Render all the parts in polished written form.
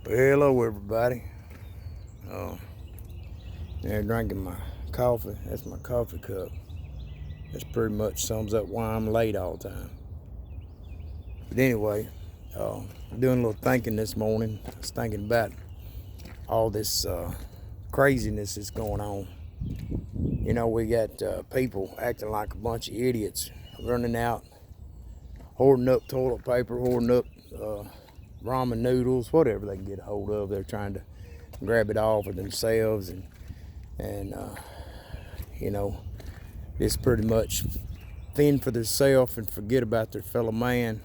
Well, hello everybody. Uh, They're drinking my coffee. That's my coffee cup. This pretty much sums up why I'm late all the time. But anyway, I'm doing a little thinking this morning. I was thinking about all this craziness that's going on. You know, we got people acting like a bunch of idiots, running out, hoarding up toilet paper, hoarding up ramen noodles, whatever they can get a hold of. They're trying to grab it all for themselves, and you know, it's pretty much fend for themselves and forget about their fellow man.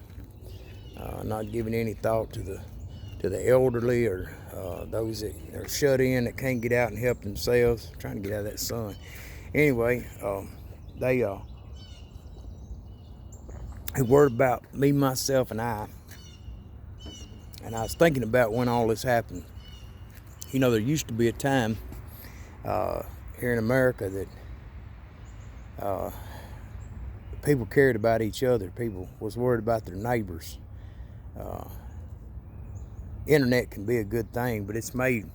Not giving any thought to the elderly or those that are shut in that can't get out and help themselves, trying to get out of that sun. Anyway, they worried about me, myself, and I. And I was thinking about when all this happened. You know, there used to be a time here in America that people cared about each other. People was worried about their neighbors. Internet can be a good thing, but it's made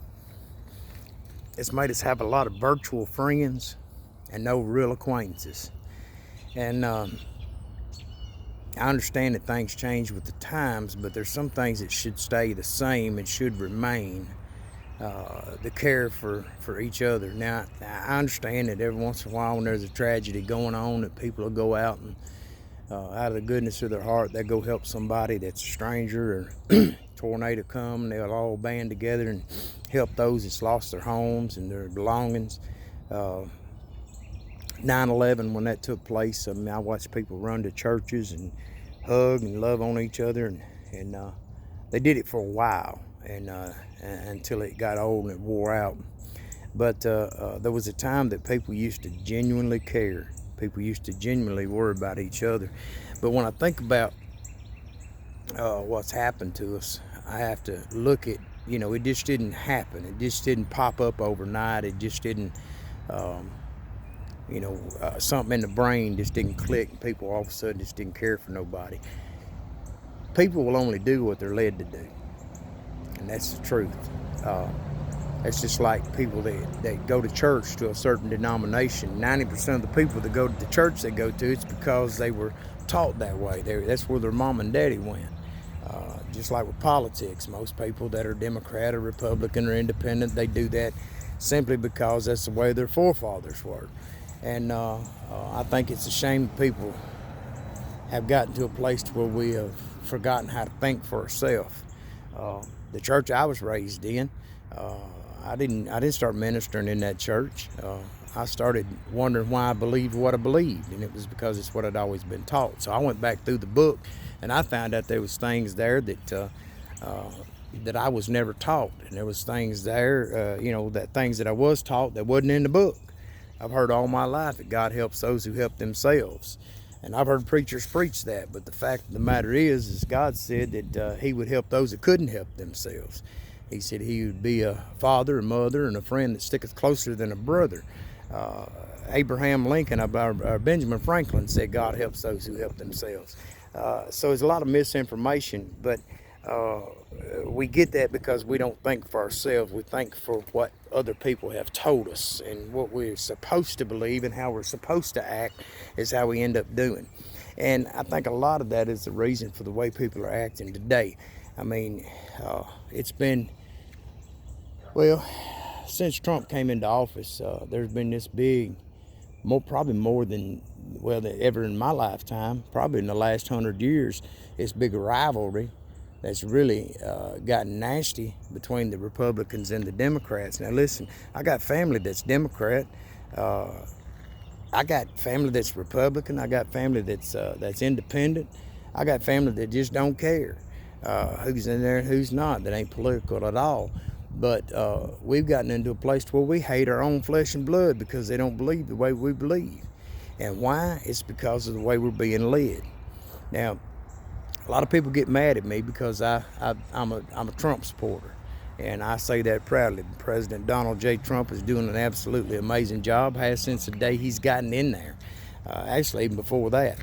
us have a lot of virtual friends and no real acquaintances. And I understand that things change with the times, but there's some things that should stay the same and should remain. The care for each other. Now, I understand that every once in a while when there's a tragedy going on, that people will go out and out of the goodness of their heart, they go help somebody that's a stranger, or tornado come, and they'll all band together and help those that's lost their homes and their belongings. 9/11, when that took place, I mean, I watched people run to churches and hug and love on each other, and they did it for a while, and until it got old and it wore out. But there was a time that people used to genuinely care. People used to genuinely worry about each other. But when I think about what's happened to us, I have to look at, you know, it just didn't happen. It just didn't pop up overnight. It just didn't, something in the brain just didn't click, and people all of a sudden just didn't care for nobody. People will only do what they're led to do, and that's the truth. It's just like people that go to church, to a certain denomination. 90% of the people that go to the church they go to, it's because they were taught that way. That's where their mom and daddy went. Just like with politics, most people that are Democrat or Republican or Independent, they do that simply because that's the way their forefathers were. And I think it's a shame people have gotten to a place to where we have forgotten how to think for ourselves. The church I was raised in, I didn't start ministering in that church. I started wondering why I believed what I believed, and it was because it's what I'd always been taught. So I went back through the book, and I found out there was things there that I was never taught, and there was things there, that things that I was taught that wasn't in the book. I've heard all my life that God helps those who help themselves. And I've heard preachers preach that, but the fact of the matter is God said that he would help those that couldn't help themselves. He said he would be a father, a mother, and a friend that sticketh closer than a brother. Abraham Lincoln, or Benjamin Franklin said God helps those who help themselves. So there's a lot of misinformation, but we get that because we don't think for ourselves. We think for what other people have told us, and what we're supposed to believe and how we're supposed to act is how we end up doing. And I think a lot of that is the reason for the way people are acting today. I mean, it's been, well, since Trump came into office, there's been this big, probably more than ever in my lifetime, probably in the last 100 years, this big rivalry that's really gotten nasty between the Republicans and the Democrats. Now listen, I got family that's Democrat. I got family that's Republican. I got family that's independent. I got family that just don't care who's in there and who's not. That ain't political at all. But we've gotten into a place where we hate our own flesh and blood because they don't believe the way we believe. And why? It's because of the way we're being led. Now, a lot of people get mad at me because I'm a Trump supporter, and I say that proudly. President Donald J. Trump is doing an absolutely amazing job, has since the day he's gotten in there, actually even before that.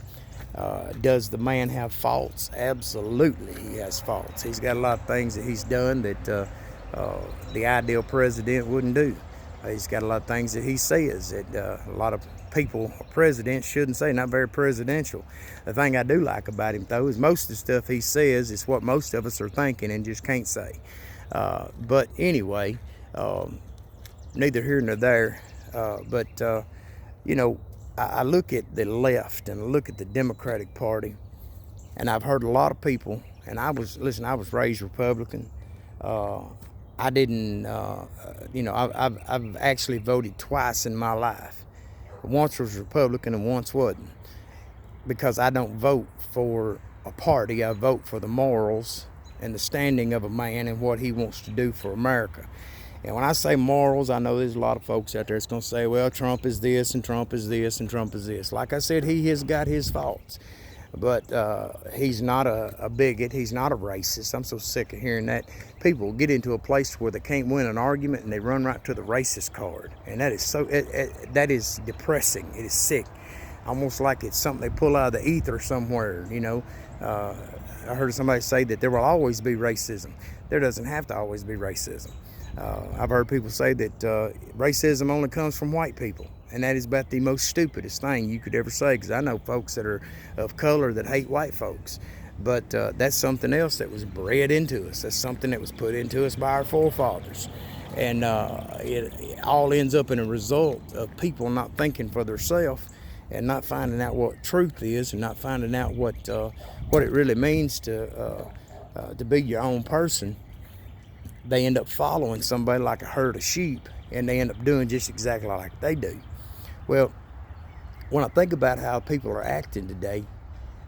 Does the man have faults? Absolutely, he has faults. He's got a lot of things that he's done that the ideal president wouldn't do. He's got a lot of things that he says that a lot of people, presidents, shouldn't say. Not very presidential. The thing I do like about him, though, is most of the stuff he says is what most of us are thinking and just can't say. But anyway, neither here nor there. You know, I look at the left and I look at the Democratic Party, and I've heard a lot of people, and I was raised Republican. I didn't, I've actually voted twice in my life. Once was Republican and once wasn't, because I don't vote for a party. I vote for the morals and the standing of a man and what he wants to do for America. And when I say morals, I know there's a lot of folks out there that's going to say, well, Trump is this and Trump is this and Trump is this. Like I said, he has got his faults. But he's not a bigot. He's not a racist. I'm so sick of hearing that. People get into a place where they can't win an argument and they run right to the racist card. And that is that is depressing. It is sick. Almost like it's something they pull out of the ether somewhere, you know. I heard somebody say that there will always be racism. There doesn't have to always be racism. I've heard people say that racism only comes from white people, and that is about the most stupidest thing you could ever say, because I know folks that are of color that hate white folks, but that's something else that was bred into us. That's something that was put into us by our forefathers, and it all ends up in a result of people not thinking for themselves and not finding out what truth is, and not finding out what it really means to be your own person. They end up following somebody like a herd of sheep, and they end up doing just exactly like they do. Well, when I think about how people are acting today,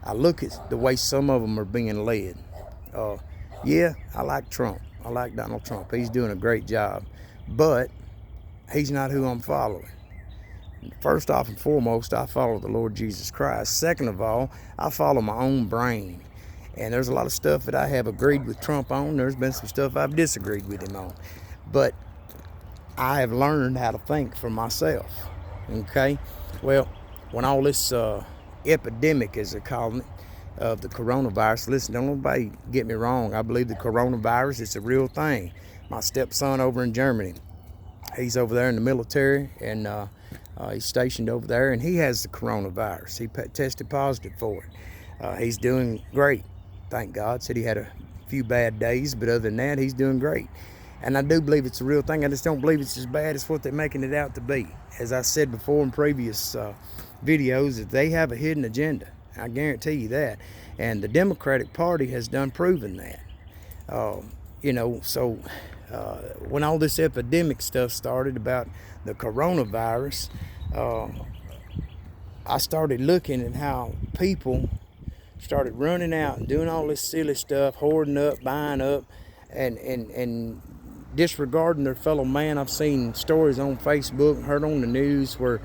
I look at the way some of them are being led. Yeah, I like Trump. I like Donald Trump. He's doing a great job, but he's not who I'm following. First off and foremost, I follow the Lord Jesus Christ. Second of all, I follow my own brain. And there's a lot of stuff that I have agreed with Trump on. There's been some stuff I've disagreed with him on. But I have learned how to think for myself. Okay? Well, when all this epidemic, as they're calling it, of the coronavirus, listen, don't nobody get me wrong. I believe the coronavirus is a real thing. My stepson over in Germany, he's over there in the military, and he's stationed over there, and he has the coronavirus. He tested positive for it. He's doing great. Thank God. Said he had a few bad days, but other than that, he's doing great. And I do believe it's a real thing. I just don't believe it's as bad as what they're making it out to be. As I said before in previous videos, that they have a hidden agenda. I guarantee you that. And the Democratic Party has done proven that. When all this epidemic stuff started about the coronavirus, I started looking at how people started running out and doing all this silly stuff, hoarding up, buying up, and disregarding their fellow man. I've seen stories on Facebook, heard on the news where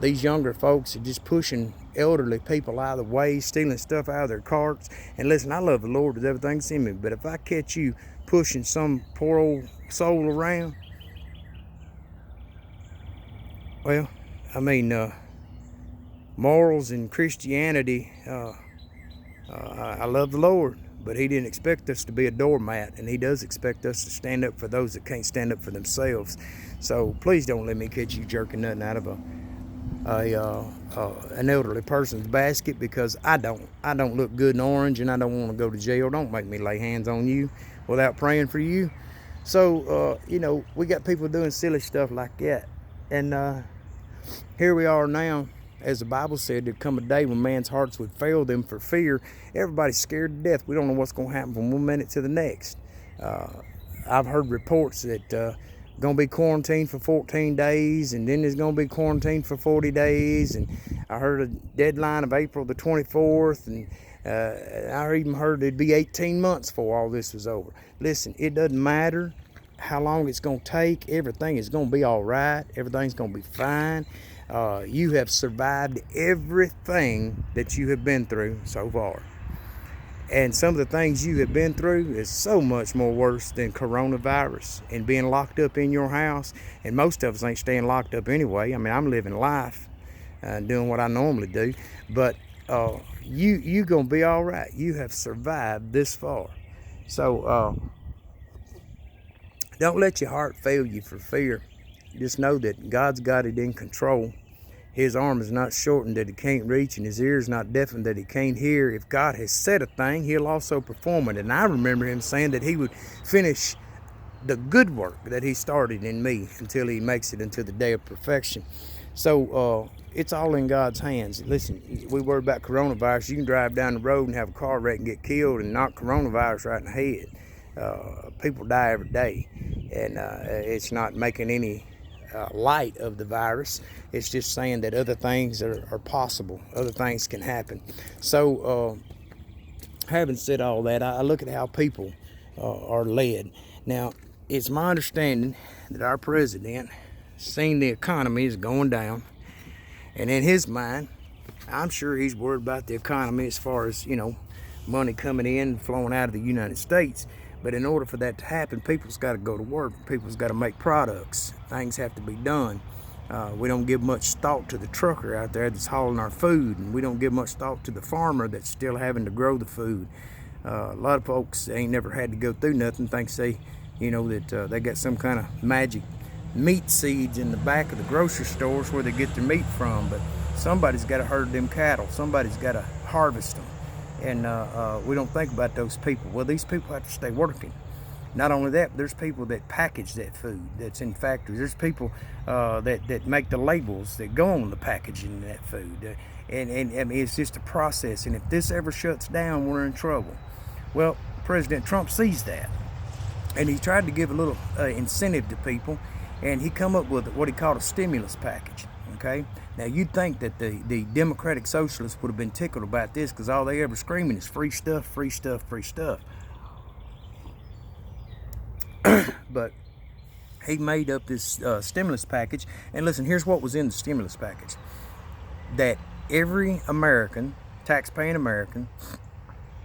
these younger folks are just pushing elderly people out of the way, stealing stuff out of their carts. And listen, I love the Lord with everything's in me, but if I catch you pushing some poor old soul around, well, I mean, morals and Christianity, I love the Lord, but he didn't expect us to be a doormat, and he does expect us to stand up for those that can't stand up for themselves. So please don't let me catch you jerking nothing out of an elderly person's basket, because I don't look good in orange, and I don't want to go to jail. Don't make me lay hands on you without praying for you. So we got people doing silly stuff like that, and here we are now. As the Bible said, there'd come a day when man's hearts would fail them for fear. Everybody's scared to death. We don't know what's going to happen from one minute to the next. I've heard reports that going to be quarantined for 14 days, and then there's going to be quarantined for 40 days. And I heard a deadline of April the 24th, and I even heard it'd be 18 months before all this was over. Listen, it doesn't matter how long it's going to take. Everything is going to be all right. Everything's going to be fine. You have survived everything that you have been through so far. And some of the things you have been through is so much more worse than coronavirus and being locked up in your house. And most of us ain't staying locked up anyway. I mean, I'm living life, doing what I normally do. But you gonna be all right. You have survived this far. So don't let your heart fail you for fear. Just know that God's got it in control. His arm is not shortened that he can't reach, and his ear is not deafened that he can't hear. If God has said a thing, he'll also perform it. And I remember him saying that he would finish the good work that he started in me until he makes it into the day of perfection. So it's all in God's hands. Listen, we worry about coronavirus. You can drive down the road and have a car wreck and get killed and knock coronavirus right in the head. People die every day, and it's not making any light of the virus. It's just saying that other things are possible. Other things can happen. So having said all that, I look at how people are led. Now, it's my understanding that our president seen the economy is going down, and in his mind, I'm sure he's worried about the economy as far as, money coming in and flowing out of the United States. But in order for that to happen, people's got to go to work. People's got to make products. Things have to be done. We don't give much thought to the trucker out there that's hauling our food, and we don't give much thought to the farmer that's still having to grow the food. A lot of folks ain't never had to go through nothing, thinks they, that they got some kind of magic meat seeds in the back of the grocery stores where they get their meat from. But somebody's got to herd them cattle. Somebody's got to harvest them. And we don't think about those people. Well, these people have to stay working. Not only that, but there's people that package that food that's in factories. There's people that make the labels that go on the packaging of that food. And I mean, it's just a process. And if this ever shuts down, we're in trouble. Well, President Trump sees that. And he tried to give a little incentive to people. And he come up with what he called a stimulus package. Okay? Now, you'd think that the Democratic Socialists would have been tickled about this, because all they ever screaming is free stuff, free stuff, free stuff. But he made up this stimulus package. And listen, here's what was in the stimulus package. That every American, tax-paying American,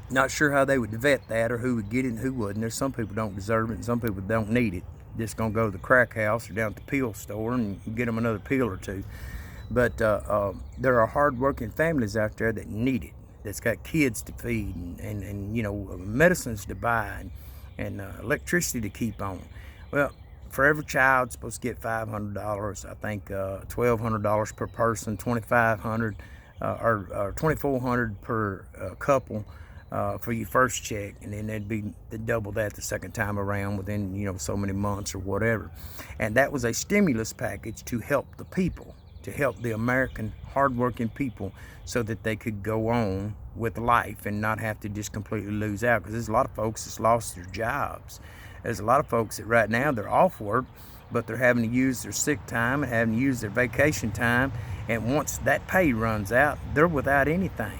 not sure how they would vet that or who would get it and who wouldn't. There's some people don't deserve it and some people don't need it. Just going to go to the crack house or down at the pill store and get them another pill or two. But there are hard-working families out there that need it, that's got kids to feed and medicines to buy and electricity to keep on. Well, for every child, supposed to get $500. I think $1,200 per person, $2,500 or $2,400 per couple for your first check, and then they'd be double that the second time around within so many months or whatever. And that was a stimulus package to help the people, to help the American hardworking people, so that they could go on with life and not have to just completely lose out. Because there's a lot of folks that's lost their jobs. There's a lot of folks that right now they're off work, but they're having to use their sick time and having to use their vacation time. And once that pay runs out, they're without anything.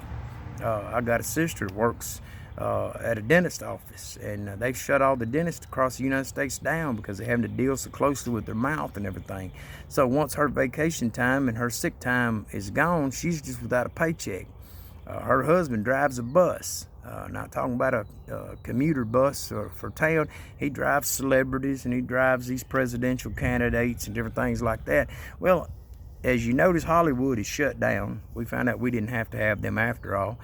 I got a sister that works at a dentist office, and they've shut all the dentists across the United States down because they're having to deal so closely with their mouth and everything. So once her vacation time and her sick time is gone, she's just without a paycheck. Her husband drives a bus, not talking about a commuter bus for town. He drives celebrities and he drives these presidential candidates and different things like that. Well, as you notice, Hollywood is shut down. We found out we didn't have to have them after all.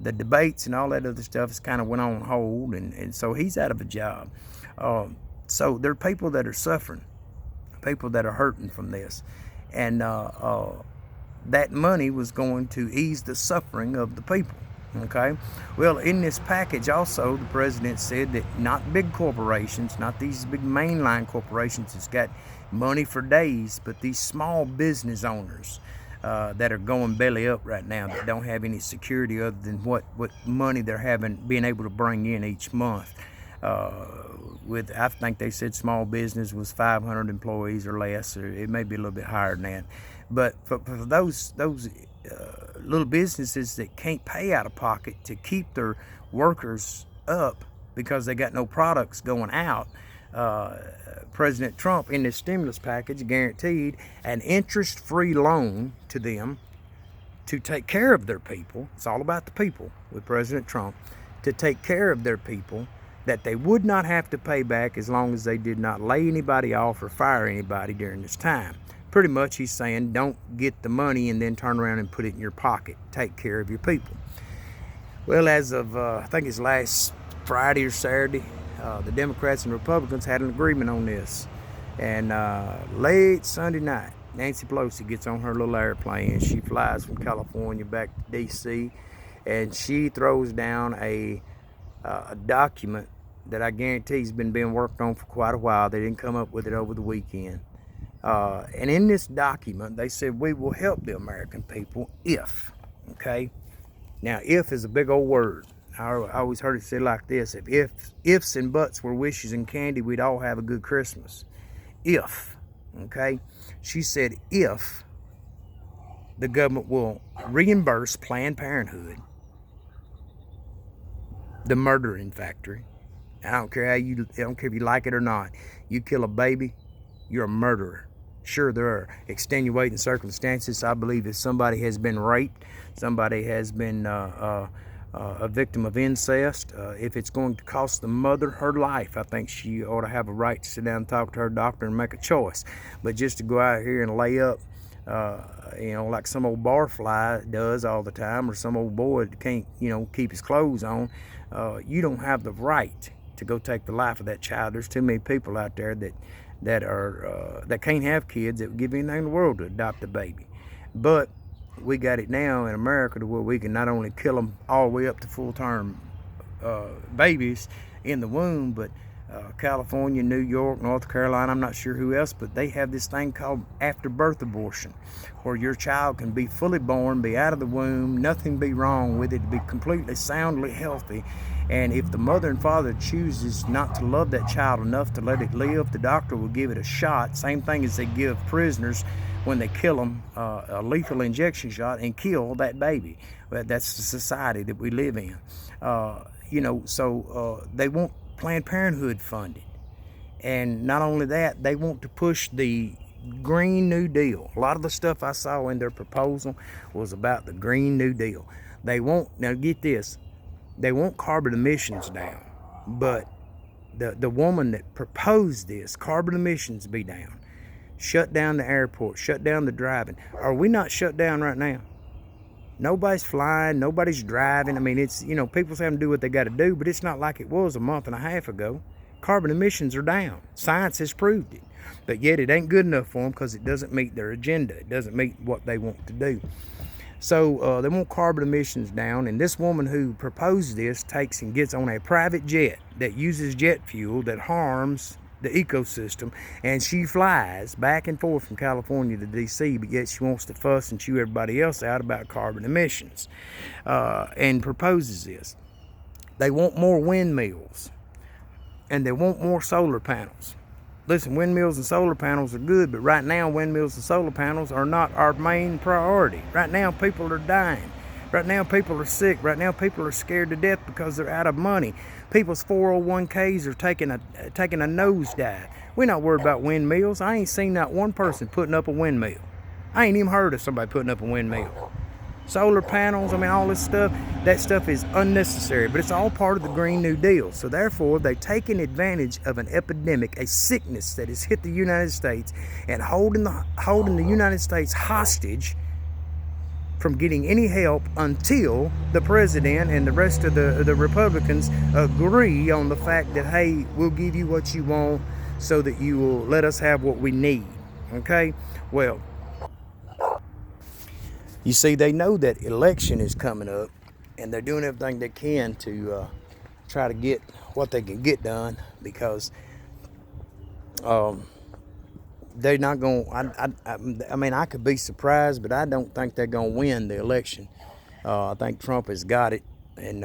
The debates and all that other stuff has kind of went on hold, and so he's out of a job. So there are people that are suffering, people that are hurting from this, and that money was going to ease the suffering of the people. Okay, well, in this package also, the president said that not big corporations, not these big mainline corporations that's got money for days, but these small business owners that are going belly up right now, that don't have any security other than what money they're being able to bring in each month. I think they said small business was 500 employees or less, or it may be a little bit higher than that. But for those little businesses that can't pay out of pocket to keep their workers up because they got no products going out, President Trump in this stimulus package guaranteed an interest-free loan to them to take care of their people. It's all about the people with President Trump, to take care of their people, that they would not have to pay back as long as they did not lay anybody off or fire anybody during this time. Pretty much he's saying don't get the money and then turn around and put it in your pocket. Take care of your people. Well, as of I think it's last Friday or Saturday, the Democrats and Republicans had an agreement on this. And late Sunday night, Nancy Pelosi gets on her little airplane. She flies from California back to D.C. and she throws down a document that I guarantee has been being worked on for quite a while. They didn't come up with it over the weekend. And in this document, they said, we will help the American people if, okay? Now, if is a big old word. I always heard it said like this: if ifs and buts were wishes and candy, we'd all have a good Christmas. If, okay? She said if the government will reimburse Planned Parenthood, the murdering factory. I don't care if you like it or not. You kill a baby, you're a murderer. Sure, there are extenuating circumstances. I believe if somebody has been raped, somebody has been a victim of incest, if it's going to cost the mother her life, I think she ought to have a right to sit down and talk to her doctor and make a choice. But just to go out here and lay up, like some old barfly does all the time, or some old boy that can't, keep his clothes on, you don't have the right to go take the life of that child. There's too many people out there that can't have kids that would give anything in the world to adopt a baby. But we got it now in America to where we can not only kill them all the way up to full-term babies in the womb, but California, New York, North Carolina, I'm not sure who else, but they have this thing called after-birth abortion, where your child can be fully born, be out of the womb, nothing be wrong with it, be completely soundly healthy. And if the mother and father chooses not to love that child enough to let it live, the doctor will give it a shot. Same thing as they give prisoners when they kill them, a lethal injection shot, and kill that baby. That's the society that we live in. So they want Planned Parenthood funded. And not only that, they want to push the Green New Deal. A lot of the stuff I saw in their proposal was about the Green New Deal. Now get this, they want carbon emissions down, but the woman that proposed this, carbon emissions be down, shut down the airport, shut down the driving. Are we not shut down right now? Nobody's flying, nobody's driving. I mean, it's, people's having to do what they got to do, but it's not like it was a month and a half ago. Carbon emissions are down. Science has proved it. But yet it ain't good enough for them because it doesn't meet their agenda. It doesn't meet what they want to do. So they want carbon emissions down, and this woman who proposed this takes and gets on a private jet that uses jet fuel that harms the ecosystem, and she flies back and forth from California to D.C., but yet she wants to fuss and chew everybody else out about carbon emissions, and proposes this. They want more windmills, and they want more solar panels. Listen, windmills and solar panels are good, but right now windmills and solar panels are not our main priority. Right now people are dying. Right now people are sick. Right now people are scared to death because they're out of money. People's 401ks are taking a nosedive. We're not worried about windmills. I ain't seen not one person putting up a windmill. I ain't even heard of somebody putting up a windmill. Solar panels, all this stuff, that stuff is unnecessary, but it's all part of the Green New Deal. So therefore, they've taken advantage of an epidemic, a sickness that has hit the United States, and holding the United States hostage from getting any help until the president and the rest of the Republicans agree on the fact that, hey, we'll give you what you want so that you will let us have what we need. Okay? Well, you see, they know that election is coming up, and they're doing everything they can to try to get what they can get done, because they're not going to, I could be surprised, but I don't think they're going to win the election. I think Trump has got it, and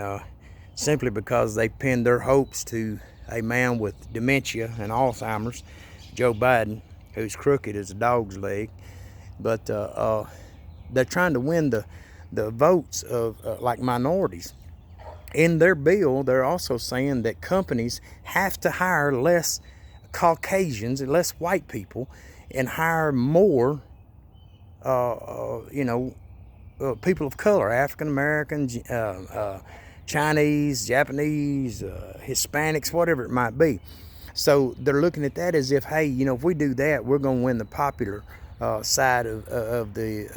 simply because they pinned their hopes to a man with dementia and Alzheimer's, Joe Biden, who's crooked as a dog's leg. But they're trying to win the votes of like minorities. In their bill, they're also saying that companies have to hire less Caucasians and less white people and hire more, people of color, African Americans, Chinese, Japanese, Hispanics, whatever it might be. So they're looking at that as if, hey, if we do that, we're going to win the popular side of the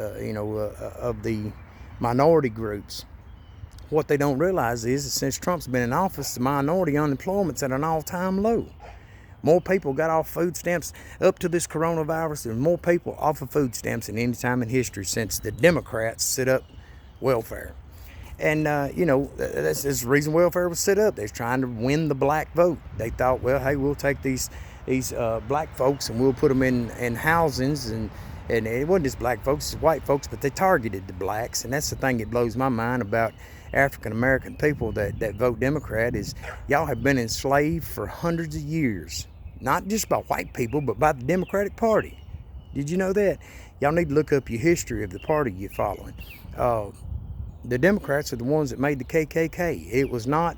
of the minority groups. What they don't realize is that since Trump's been in office, the minority unemployment's at an all-time low. More people got off food stamps up to this coronavirus. There's more people off of food stamps than any time in history since the Democrats set up welfare. And, that's the reason welfare was set up. They're trying to win the black vote. They thought, well, hey, we'll take these black folks and we'll put them in housings. And it wasn't just black folks, it's white folks, but they targeted the blacks. And that's the thing that blows my mind about African-American people that vote Democrat is y'all have been enslaved for hundreds of years. Not just by white people, but by the Democratic Party. Did you know that? Y'all need to look up your history of the party you're following. The Democrats are the ones that made the KKK. It was not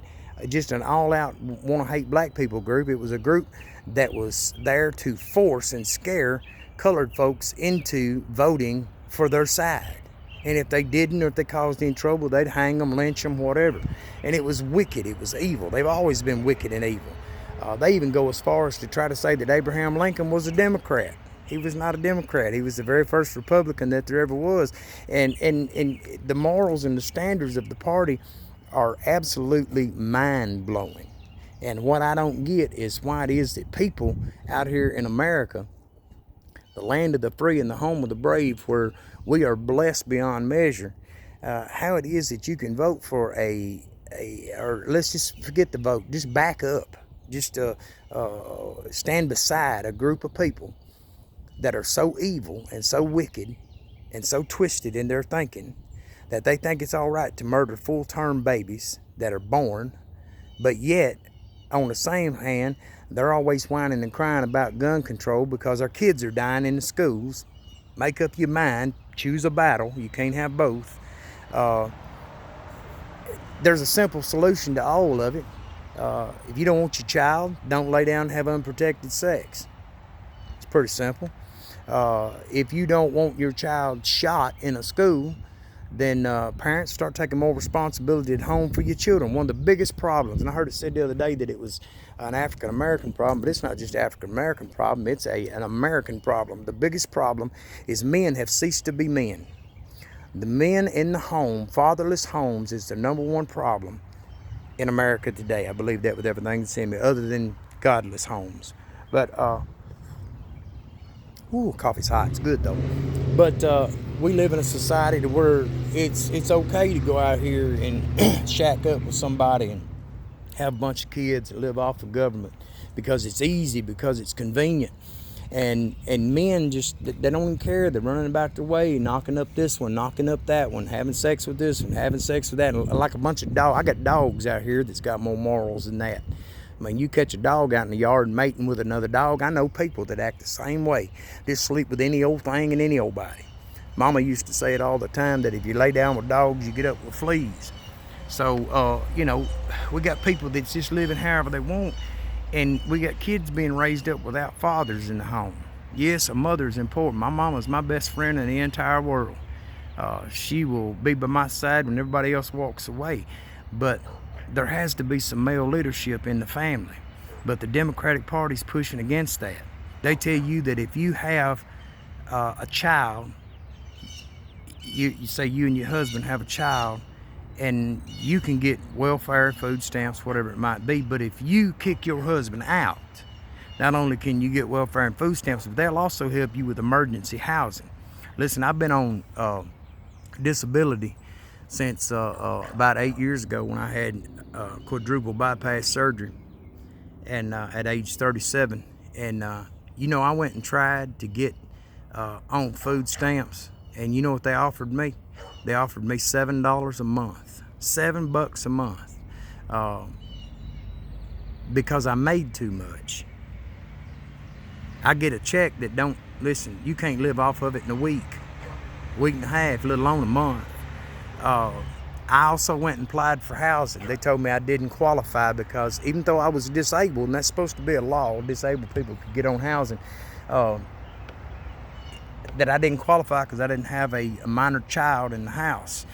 just an all-out want-to-hate black people group. It was a group that was there to force and scare colored folks into voting for their side. And if they didn't, or if they caused any trouble, they'd hang them, lynch them, whatever. And it was wicked. It was evil. They've always been wicked and evil. They even go as far as to try to say that Abraham Lincoln was a Democrat. He was not a Democrat. He was the very first Republican that there ever was. And the morals and the standards of the party are absolutely mind-blowing. And what I don't get is why it is that people out here in America, the land of the free and the home of the brave, where we are blessed beyond measure, how it is that you can vote for or let's just forget the vote, just back up, just stand beside a group of people that are so evil and so wicked and so twisted in their thinking that they think it's all right to murder full-term babies that are born, but yet, on the same hand, they're always whining and crying about gun control because our kids are dying in the schools. Make up your mind, choose a battle. You can't have both. There's a simple solution to all of it. If you don't want your child, don't lay down and have unprotected sex. It's pretty simple. If you don't want your child shot in a school, then parents start taking more responsibility at home for your children. One of the biggest problems, and I heard it said the other day that it was an African-American problem, but it's not just an African-American problem, it's an American problem. The biggest problem is men have ceased to be men. The men in the home, fatherless homes, is the number one problem in America today. I believe that with everything that's in me, other than godless homes. But, coffee's hot, it's good though. But we live in a society to where it's okay to go out here and shack up with somebody and have a bunch of kids that live off of government because it's easy, because it's convenient. And men just, they don't even care. They're running about their way, knocking up this one, knocking up that one, having sex with this one, having sex with that. And like a bunch of dogs. I got dogs out here that's got more morals than that. I mean, you catch a dog out in the yard mating with another dog. I know people that act the same way. Just sleep with any old thing and any old body. Mama used to say it all the time that if you lay down with dogs, you get up with fleas. So, we got people that's just living however they want. And we got kids being raised up without fathers in the home. Yes, a mother is important. My mama's my best friend in the entire world. She will be by my side when everybody else walks away. But there has to be some male leadership in the family. But the Democratic Party's pushing against that. They tell you that if you have a child, you say you and your husband have a child, and you can get welfare, food stamps, whatever it might be. But if you kick your husband out, not only can you get welfare and food stamps, but they'll also help you with emergency housing. Listen, I've been on disability since about 8 years ago when I had quadruple bypass surgery, and at age 37. And I went and tried to get on food stamps, and you know what they offered me? They offered me $7 a month, $7 a month, because I made too much. I get a check that don't, listen, you can't live off of it in a week and a half, let alone a month. I also went and applied for housing. They told me I didn't qualify because even though I was disabled, and that's supposed to be a law, disabled people could get on housing, that I didn't qualify because I didn't have a minor child in the house.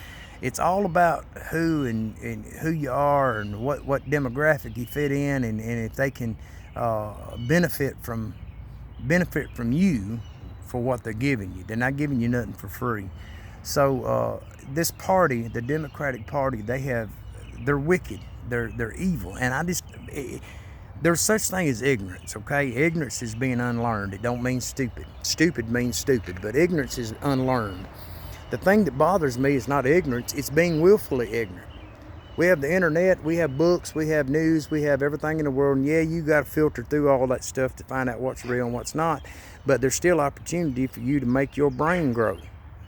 It's all about who and who you are and what demographic you fit in, and if they can benefit from you for what they're giving you. They're not giving you nothing for free. So this party, the Democratic Party, they're wicked. They're evil. And there's such thing as ignorance, okay? Ignorance is being unlearned. It don't mean stupid. Stupid means stupid, but ignorance is unlearned. The thing that bothers me is not ignorance, it's being willfully ignorant. We have the internet, we have books, we have news, we have everything in the world, and yeah, you got to filter through all that stuff to find out what's real and what's not, but there's still opportunity for you to make your brain grow.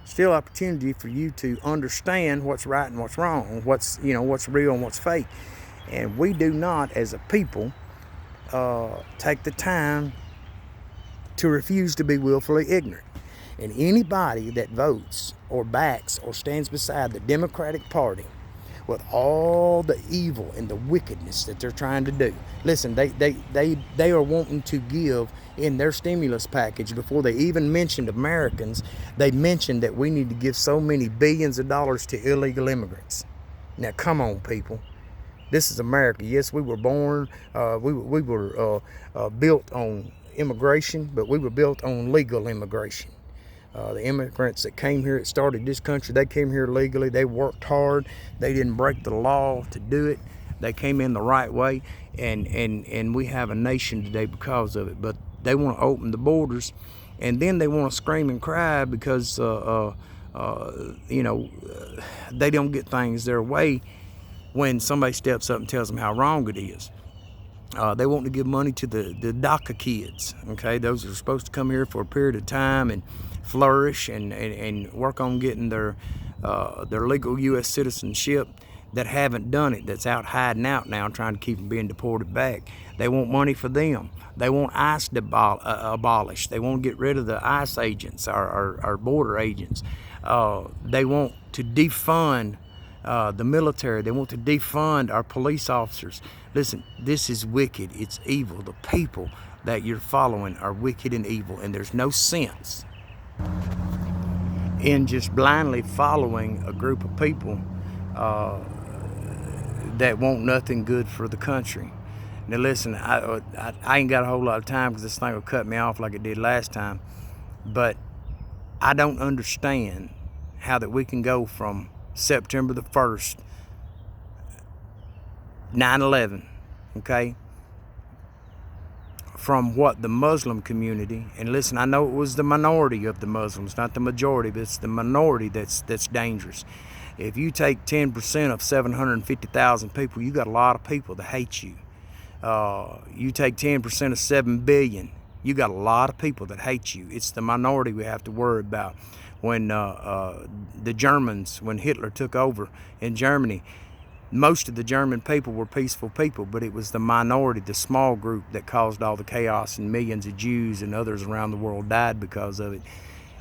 Still opportunity for you to understand what's right and what's wrong, what's real and what's fake. And we do not, as a people, take the time to refuse to be willfully ignorant. And anybody that votes or backs or stands beside the Democratic Party with all the evil and the wickedness that they're trying to do. Listen, they are wanting to give in their stimulus package, before they even mentioned Americans, they mentioned that we need to give so many billions of dollars to illegal immigrants. Now, come on, people. This is America. Yes, we were born, we were built on immigration, but we were built on legal immigration. The immigrants that came here, that started this country, they came here legally. They worked hard. They didn't break the law to do it. They came in the right way, and we have a nation today because of it. But they want to open the borders, and then they want to scream and cry because they don't get things their way when somebody steps up and tells them how wrong it is. They want to give money to the DACA kids. Okay, those are supposed to come here for a period of time and flourish and work on getting their legal U.S. citizenship, that haven't done it, that's out hiding out now, trying to keep them being deported back. They want money for them. They want ICE abolished. They want to get rid of the ICE agents, our border agents. They want to defund the military. They want to defund our police officers. Listen, this is wicked. It's evil. The people that you're following are wicked and evil, and there's no sense in just blindly following a group of people that want nothing good for the country. Now listen, I ain't got a whole lot of time because this thing will cut me off like it did last time, but I don't understand how that we can go from September the 1st, 9/11, okay, from what the Muslim community, and listen, I know it was the minority of the Muslims, not the majority, but it's the minority that's dangerous. If you take 10% of 750,000 people, you got a lot of people that hate you. You take 10% of 7 billion, you got a lot of people that hate you. It's the minority we have to worry about. When the Germans, when Hitler took over in Germany, most of the German people were peaceful people, but it was the minority, the small group, that caused all the chaos, and millions of Jews and others around the world died because of it.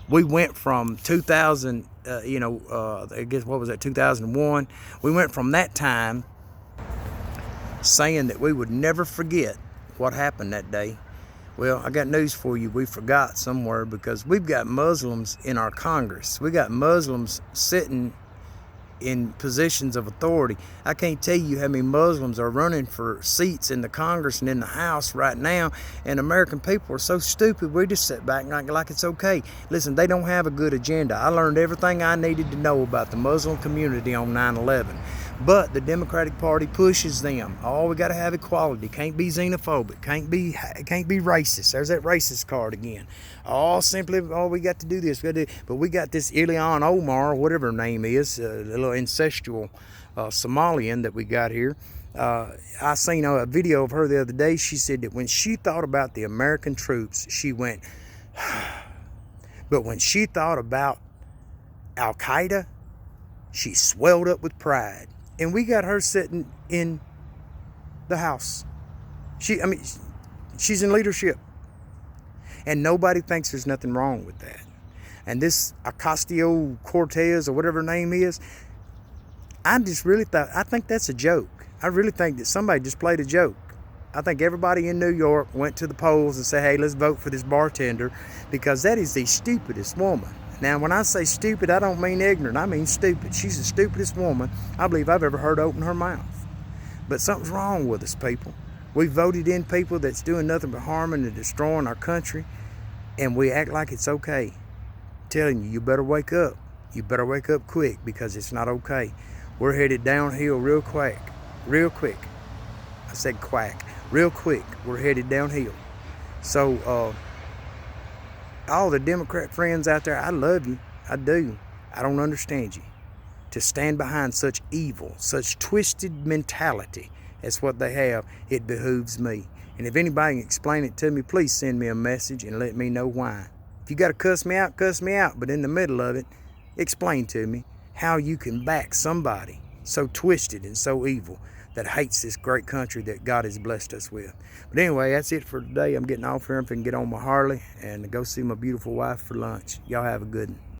We went from 2000, I guess, what was that, 2001? We went from that time saying that we would never forget what happened that day. Well, I got news for you. We forgot somewhere, because we've got Muslims in our Congress. We got Muslims sitting in positions of authority. I can't tell you how many Muslims are running for seats in the Congress and in the House right now, and American people are so stupid, we just sit back and act like it's okay. Listen, they don't have a good agenda. I learned everything I needed to know about the Muslim community on 9/11. But the Democratic Party pushes them. Oh, we got to have equality. Can't be xenophobic. Can't be racist. There's that racist card again. We got to do this. But we got this Ilhan Omar, whatever her name is, a little incestual Somalian that we got here. I seen a video of her the other day. She said that when she thought about the American troops, she went, but when she thought about Al-Qaeda, she swelled up with pride. And we got her sitting in the House. She's in leadership. And nobody thinks there's nothing wrong with that. And this Ocasio-Cortez, or whatever her name is, I think that's a joke. I really think that somebody just played a joke. I think everybody in New York went to the polls and said, hey, let's vote for this bartender, because that is the stupidest woman. Now, when I say stupid, I don't mean ignorant. I mean stupid. She's the stupidest woman I believe I've ever heard open her mouth. But something's wrong with us, people. We voted in people that's doing nothing but harming and destroying our country. And we act like it's okay. I'm telling you, you better wake up. You better wake up quick, because it's not okay. We're headed downhill real quick. Real quick. I said quack. Real quick. We're headed downhill. So, all the Democrat friends out there, I love you. I do. I don't understand you. To stand behind such evil, such twisted mentality as what they have, it behooves me. And if anybody can explain it to me, please send me a message and let me know why. If you got to cuss me out, cuss me out. But in the middle of it, explain to me how you can back somebody so twisted and so evil that hates this great country that God has blessed us with. But anyway, that's it for today. I'm getting off here. I'm finna get on my Harley and go see my beautiful wife for lunch. Y'all have a good one.